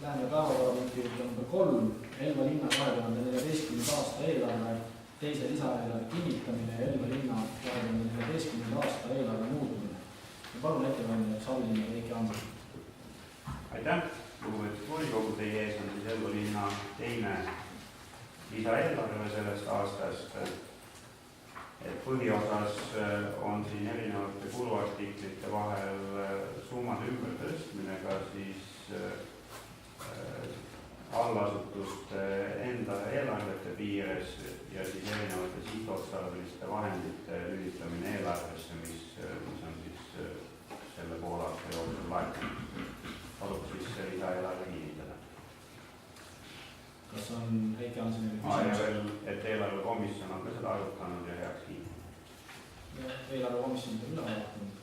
Läheme päevakorrapunkti juurde number 3. Elva linna 2014. aasta eelarve teise lisaeelarve kinnitamine ja Elva linna 2014. aasta eelarve muutmine. Palun ettekandjaks Abilinna Veiki Andrus. Aitäh, lugupeetud volikogu, teie ees on siis Elva linna teine lisaeelarve sellest aastast. Põhiosas on siin erinevate kuluartiklite vahel summade ümbertõstminega siis allasutuste enda eelarvete piires ja siis erinevate sihtotstarbeliste vahendite lülitamine eelarvesse, mis on siis selle poolaasta jooksul laekunud. Palub siis lisaeelarve kinnitada. Kas on Heiki Hansenile küsimus? Ja veel, et eelarvekomisjon on ka seda arutanud ja heaks kiitnud. Eelarvekomisjon on üle arutanud.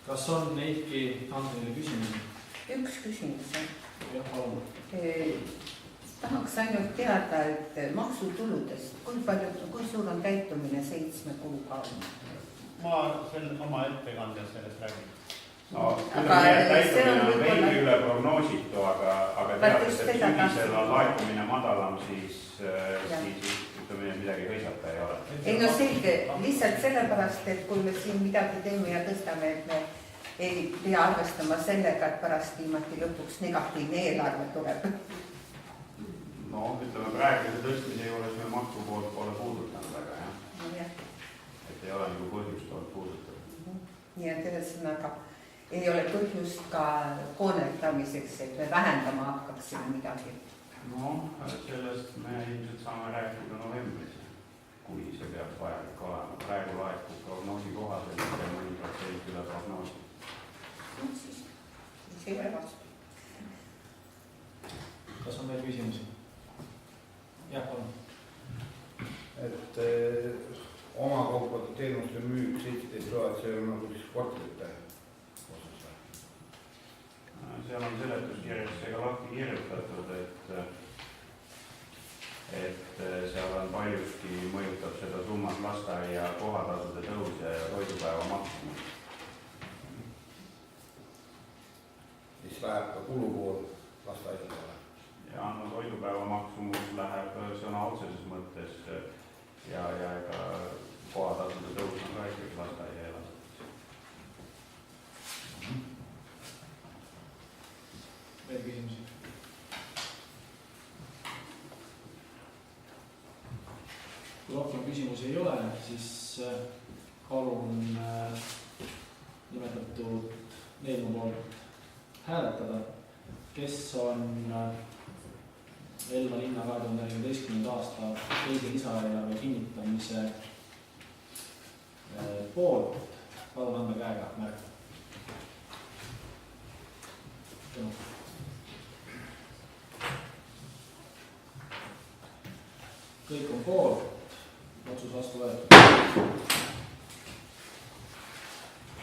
Kas on Heiki Hansenile küsimusi? Üks küsimus. Jah, palun. Tahaks ainult teada, et maksutuludest, kui suur on täitumine 7 kuuga? Ma oma ettekandja sellest räägin. No, täitumine on veidi üle prognoositu, aga teades, et sügisel on laekumine madalam, siis ütleme, midagi hõisata ei ole. Ei no selge, lihtsalt sellepärast, et kui me siin midagi teeme ja tõstame, et me ei pea arvestama sellega, et pärast viimati lõpuks negatiivne eelarve tuleb. No, ütleme, praeguse tõstmise juures me maksupoolt pole puudutanud väga, jah. Et ei ole nagu põhjust olnud puudutada. Nii et ühesõnaga ei ole põhjust ka koonetamiseks, et me vähendama hakkaksime midagi. No, sellest me ilmselt saame rääkida novembris, kui see peaks vajalik olema. Praegu laekub prognoosi kohaselt ja mõni protsent üle prognoosi. No siis ei ole vastu. Kas on veel küsimusi? Jah, palun. Et oma kaupade teenuste müük 17 000, see on nagu siis korterite osas. Seal on seletuskirjas ka lahti kirjutatud, et seal on paljuski mõjutab seda summat lasteaia kohatasude tõus ja toidupäeva maksumus. Siis läheb ka kulupool lasteaedadele. Ja no toidupäeva maksumus läheb sõna otseses mõttes ja ka kohatasude tõus on ka ikkagi lasteaia eelarves. Veel küsimusi? Kui rohkem küsimusi ei ole, siis palun nimetatud eelnõu poolt hääletada. Kes on Elva linna 2014. aasta teise lisaeelarve kinnitamise poolt? Palun anda käega märk. Kõik on poolt, otsus vastu võetud.